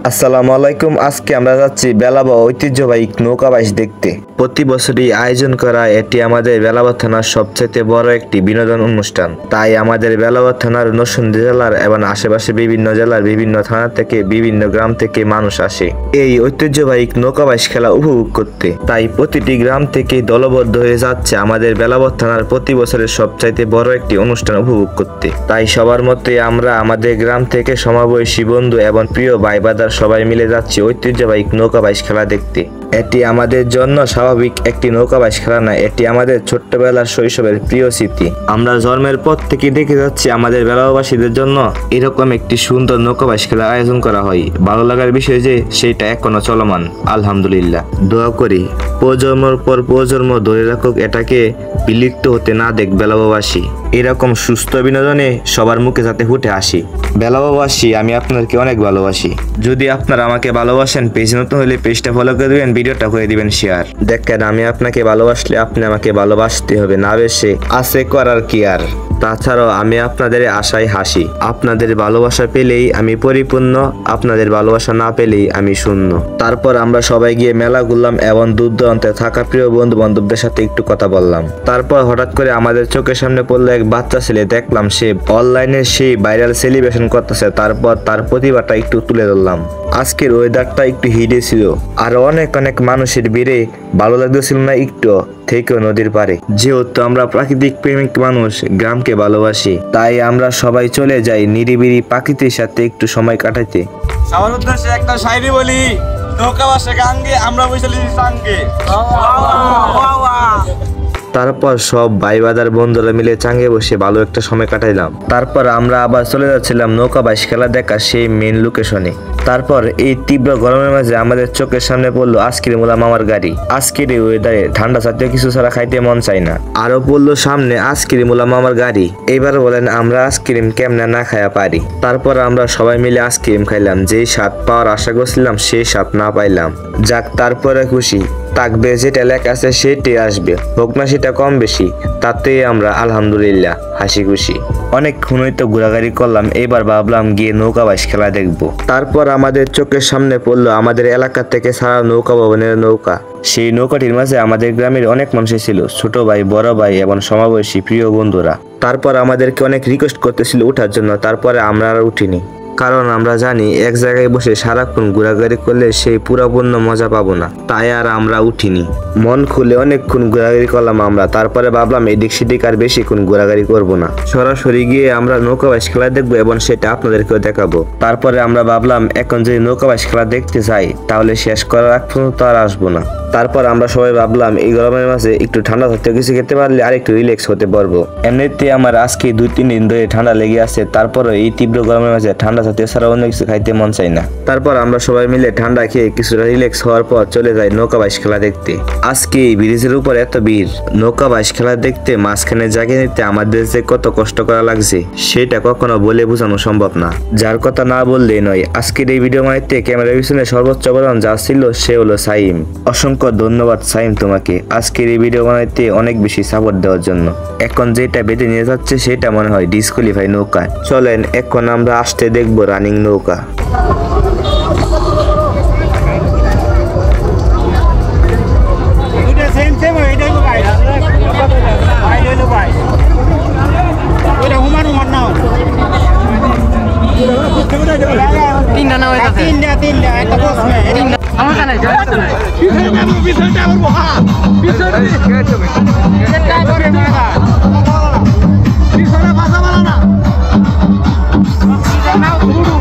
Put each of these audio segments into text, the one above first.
আসসালামু আলাইকুম। আজকে আমরা যাচ্ছি বেলাবা ঐতিহ্যবাহী নৌকা বাইচ দেখতে। প্রতি বছরই আয়োজন করা এটি আমাদের বেলাবা থানার সবচেয়ে বড় একটি বিনোদন অনুষ্ঠান। তাই আমাদের বেলাবা থানার নরসিংদী জেলার এবং আশেপাশে বিভিন্ন জেলার বিভিন্ন থানা থেকে বিভিন্ন গ্রাম থেকে মানুষ আসে এই ঐতিহ্যবাহী নৌকা বাইচ খেলা উপভোগ করতে। তাই প্রতিটি গ্রাম থেকে দলবদ্ধ হয়ে যাচ্ছে আমাদের বেলাবা থানার প্রতি বছরের সবচাইতে বড় একটি অনুষ্ঠান উপভোগ করতে। তাই সবার মতে আমরা আমাদের গ্রাম থেকে সমবয়সী বন্ধু এবং প্রিয় ভাই বাদার সবাই মিলে যাচ্ছি ঐতিহ্যবাহী নৌকা বাইচ খেলা দেখতে। এটি আমাদের জন্য স্বাভাবিক একটি নৌকা বাইচ খেলা না, এটি আমাদের ছোট্টবেলার শৈশবের প্রিয় স্মৃতি। আমরা জন্মের পর থেকে দেখে যাচ্ছি আমাদের বেলাবাসীদের জন্য এরকম একটি সুন্দর নৌকা বাইচ খেলা আয়োজন করা হয়। ভালো লাগার বিষয় যে সেটা এখনো চলমান, আলহামদুলিল্লাহ। দোয়া করি প্রজন্মর পর প্রজন্ম ধরে রাখুক, এটাকে বিলুপ্ত হতে না দেখ বেলাবাসী। এরকম সুস্থ বিনোদনে সবার মুখে যাতে ফুটে আসি। বেলাবাসী, আমি আপনাদেরকে অনেক ভালোবাসি। যদি আপনারা আমাকে ভালোবাসেন, পেজ নতুন হলে পেজটা ফলো করে দিবেন, ভিডিওটা করে দিবেন শেয়ার। দেখেন, আমি আপনাকে ভালোবাসলে আপনি আমাকে ভালোবাসতে হবে, না বেশে আছে করার কি আর। তাছাড়াও আমি আপনাদের আশায় হাসি। আপনাদের ভালোবাসা পেলেই আমি পরিপূর্ণ, আপনাদের ভালোবাসা না পেলেই আমি শূন্য। তারপর আমরা সবাই গিয়ে মেলা ঘুরলাম এবং দূর দূরান্তে থাকা প্রিয় বন্ধু বান্ধবদের সাথে একটু কথা বললাম। তারপর হঠাৎ করে আমাদের চোখের সামনে পড়লো এক বাচ্চা ছেলে। দেখলাম সে অনলাইনে সেই ভাইরাল সেলিব্রেশন করতেছে। তারপর তার প্রতিভাটা একটু তুলে ধরলাম। আজকের ওয়েদারটা একটু হিটে ছিল আর অনেক মানুষের ভিড়ে ভালো লাগতেছিল না একটু থেকেও নদীর পারে। যেহেতু আমরা প্রাকৃতিক প্রেমিক মানুষ, গ্রামকে ভালোবাসি, তাই আমরা সবাই চলে যাই নিরিবিলি প্রকৃতির সাথে একটু সময় কাটাতে। সবার উদ্দেশ্যে একটা শায়রি বলি, নৌকা বাসে গাঙ্গে আমরা বসেছি সঙ্গে। তারপর সব ভাই বাদার বন্ধুরা মিলে চাঙ্গে বসে ভালো একটা সময় কাটাইলাম। তারপর আমরা আবার চলে যাচ্ছিলাম নৌকা বাইচ খেলা দেখা সেই মেন লোকেশনে। তারপর এই তীব্র গরমের মাঝে আমাদের চোখের সামনে পড়লো আইসক্রিম ওলা মামার গাড়ি। আজকের এই ওয়েদারে ঠান্ডা জাতীয় কিছু ছাড়া খাইতে মন চাই না। আরো পড়লো সামনে আইসক্রিম ওলা মামার গাড়ি। এবার বলেন আমরা আইসক্রিম কেমনে না খায়া পারি। তারপর আমরা সবাই মিলে আইসক্রিম খাইলাম। যেই স্বাদ পাওয়ার আশা করছিলাম সেই স্বাদ না পাইলাম। যাক, তারপরে খুশি থাকবে, যেটা লেখা আছে সেটাই আসবে, হোক না সেটা কম বেশি, তাতে আমরা আলহামদুলিল্লাহ হাসি খুশি। অনেকক্ষণ হয়তো ঘোরাঘুরি করলাম, এবার ভাবলাম গিয়ে নৌকা বাইচ খেলা দেখবো। তারপর আমাদের চোখের সামনে পড়লো আমাদের এলাকা থেকে সারা নৌকা ভবনের নৌকা। সেই নৌকাটির মাঝে আমাদের গ্রামের অনেক মানুষ ছিল, ছোট ভাই, বড় ভাই এবং সমবয়সী প্রিয় বন্ধুরা। তারপর আমাদেরকে অনেক রিকোয়েস্ট করতেছিল ওঠার জন্য। তারপরে আমরা আর উঠিনি, কারণ আমরা জানি এক জায়গায় বসে সারাক্ষণ ঘোরাঘুরি করলে সেই পুরাপূর্ণ মজা পাবো না। তাই আর আমরা উঠিনি। মন খুলে অনেকক্ষণ ঘোরাঘুরি করলাম আমরা। তারপরে ভাবলাম এদিক সেদিক আর বেশিক্ষণ ঘোরাঘুরি করবো না, সরাসরি গিয়ে আমরা নৌকা বাইচ খেলা দেখবো এবং সেটা আপনাদেরকেও দেখাবো। তারপরে আমরা ভাবলাম এখন যদি নৌকা বাইচ খেলা দেখতে চাই তাহলে শেষ করার আগ পর্যন্ত আর আসবো না। তারপর আমরা সবাই ভাবলাম এই গরমের মাঝে একটু ঠান্ডা থাকতে কিছু খেতে পারলে আর একটু রিল্যাক্স হতে পারবো। এমনিতে আমার আজকে 2-3 দিন ধরে ঠান্ডা লেগে আছে। তারপরে এই তীব্র গরমের মাঝে ঠান্ডা থাকতে ছাড়া অন্য কিছু খাইতে মন চাই না। তারপর আমরা সবাই মিলে ঠান্ডা খেয়ে কিছুটা রিল্যাক্স হওয়ার পর চলে যাই নৌকা বাইচ খেলা দেখতে। আজকে এই ব্রিজের উপর এত ভিড়, নৌকা বাইচ খেলা দেখতে মাঝখানে জায়গা নিতে আমাদের যে কত কষ্ট করা লাগছে সেটা কখনো বলে বোঝানো সম্ভব না। যার কথা না বললেই নয়। আজকের এই ভিডিও বানাইতে ক্যামেরার পিছনে সর্বোচ্চ অবদান যা ছিল সে হলো সাইম। অসংখ্য ধন্যবাদ সাইম তোমাকে আজকের এই ভিডিও বানাইতে অনেক বেশি সাপোর্ট দেওয়ার জন্য। এখন যেটা বেঁধে নিয়ে যাচ্ছে সেটা মনে হয় ডিসকোয়ালিফাই নৌকা। চলেন এখন আমরা আসতে দেখবো রানিং নৌকা। তিনটা না হয়ে যাচ্ছে, তিনটা একটা বসবে, সমস্যা নাই, সমস্যা নাই। পিছনটা করবো, হ্যাঁ পিছনটা করে মারা পিছনে বাসা মারা না নাও শুরু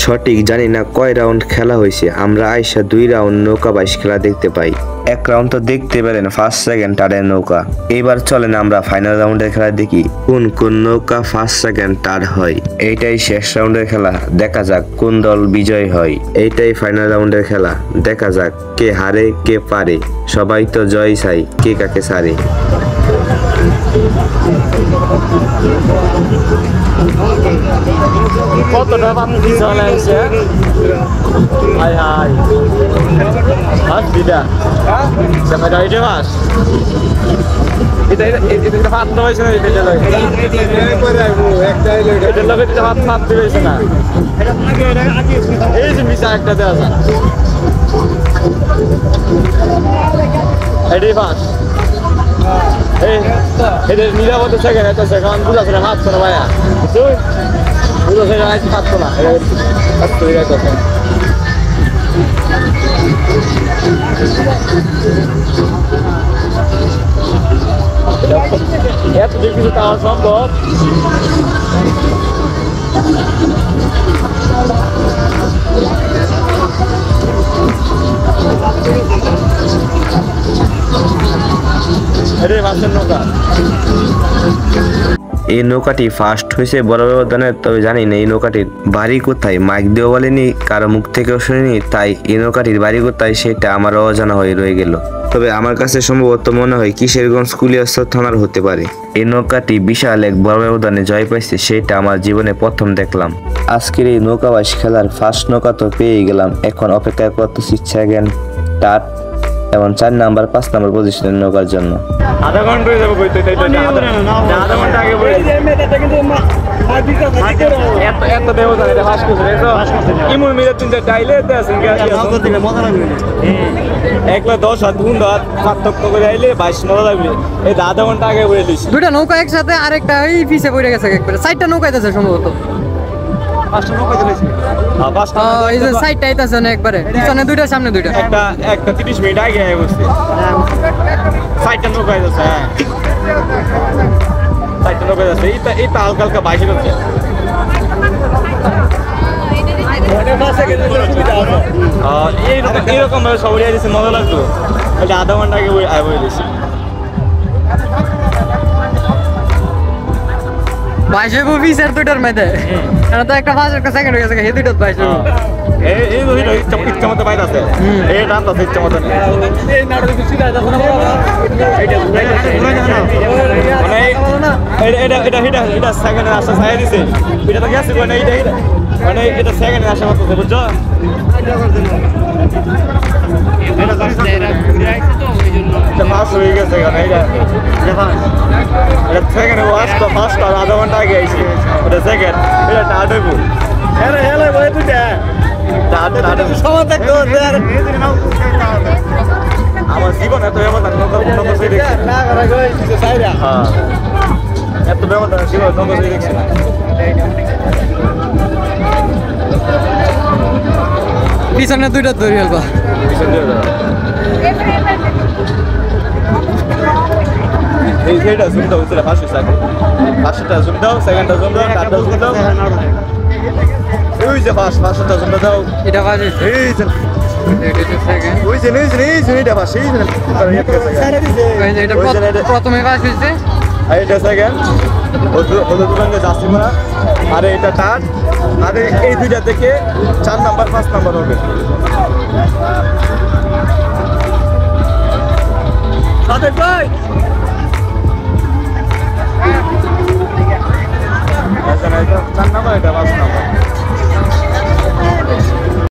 সঠিক জানি না কয় রাউন্ড খেলা হয়েছে, আমরা আইসা 2 রাউন্ড নৌকা বাইশ খেলা দেখতে পাই। 1 রাউন্ড তো দেখতে পেলেন ফার্স্ট সেকেন্ড টারের নৌকা। এবার চলেন আমরা ফাইনাল রাউন্ডের খেলা দেখি কোন কোন নৌকা ফার্স্ট সেকেন্ড টার হয়। এইটাই শেষ রাউন্ডের খেলা, দেখা যাক কোন দল বিজয় হয়। এইটাই ফাইনাল রাউন্ডের খেলা, দেখা যাক কে হারে কে পারে। সবাই তো জয় চাই, কে কাকে ছাড়ে। কতটা বাতি চলে আসছে হাই হাই বাস দিদা সেটা এটা বাস এটা ভাত তো হয়েছে না এটা লোক এটা ভাত দিয়েছে না এই যে মিশা একটা দেওয়া যায় এটাই বাস এটা নিরাপদ সেকেন্ড একটা সেকেন্ড বুঝা ছিল ভাত না ভাইয়া বুঝা ছিল ভাত না এত কিছু পাওয়া সম্ভব এই নৌকাটি ফার্স্ট হয়েছে বড় ব্যবধানে, তবে জানি না এই নৌকাটির বাড়ি কোথায়। মাইক দিয়েও বলেনি, কারো মুখ থেকেও শুনিনি, তাই এই নৌকাটির বাড়ি কোথায় সেটা আমার অজানা হয়ে রয়ে গেল। তবে আমার কাছে সম্ভবত মনে হয় কিশোরগঞ্জ কুলিয়াচর থানার হতে পারে। এই নৌকাটি বিশাল এক বড় ব্যবধানে জয় পাইছে, সেটা আমার জীবনে প্রথম দেখলাম। আজকের এই নৌকাবাস খেলার ফার্স্ট নৌকা তো পেয়ে গেলাম, এখন অপেক্ষা করতেছি সেকেন্ড, টাট এবং 4 নাম্বার 5 নাম্বার পজিশনের নৌকার জন্য। আধা ঘন্টা হয়ে যাবে আধা ঘন্টা আগে এত ব্যবধান এটা ফাঁস করছে ইমন মিলে 3-4 ডাইলে একলা 10 হাত 2 হাত পার্থক্য করে আইলে 22 নৌকা লাগবে। এই আধা ঘন্টা আগে বলে দিস দুইটা নৌকা একসাথে আরেকটা ওই পিছে পড়ে গেছে একবারে। 4টা নৌকা আইতাছে সম্ভবত। 5টা নৌকা চলেছে এই যে সাইডটা আইতাছে না একবারে, পিছনে দুইটা সামনে দুইটা। একটা 30 মিনিট আগে আয় বসছে 4টা নৌকা আইতাছে। হ্যাঁ 4টা নৌকা আইতাছে। এইটা হালকা হালকা 22 হচ্ছে এইরকম ভাবে সবাই আইছে মজা লাগতো। এটা আধা ঘন্টা আগে আয় বলে দিছি 22 পিস আর দুইটার মধ্যে এটা তো একটা ফার্স্ট একটা সেকেন্ড হয়ে গেছে, এই দুইটা 22 এই দুইটা ইচ্ছা মতো বাইরে আছে। এই রাত আছে ইচ্ছা মতো এই নাটক কিছু কাজ আছে না এটা সেকেন্ডে আসা ছায়া দিছে। এটা তো গেছে কোন এটা মানে এটা সেকেন্ডে আসা মতো বুঝছো। এটা কাছে এরা ঘুরে আইছে তো ওই জন্য এটা পাস হয়ে গেছে। এটা সেকেন্ডে ওয়াস্ট ফার্স্ট আর আধা ঘন্টা আগে আইছে। এটা সেকেন্ড এটা টাডবু আরে হেলে ভাই তুইটা টাডবু সময় দেখো আমার জীবন এত ব্যবধান নতুন সেই দেখছি না করা গইছে সাইরা। হ্যাঁ এত ব্যবধান জীবন নতুন সেই দেখছি না। পিছনে দুইটা ধরে আলবা পিছনে এই যেটা জুম দাও সেটা ফার্স্ট সেকেন্ড ফার্স্টটা জুম দাও সেকেন্ডটা জুম দাও থার্ডটা জুম দাও ওই যে ফার্স্টটা জুম দাও এটা বাজে এই যে এটা সেকেন্ড ওই যে এটা ফার্স্ট এই যে এটা প্রথমে ফার্স্ট হইছে আর এটা সেকেন্ড ওদের দোকানে যাচ্ছি না। আর এটা থার্ড আর এই দুইটা থেকে 4 নাম্বার 5 নাম্বার হবে।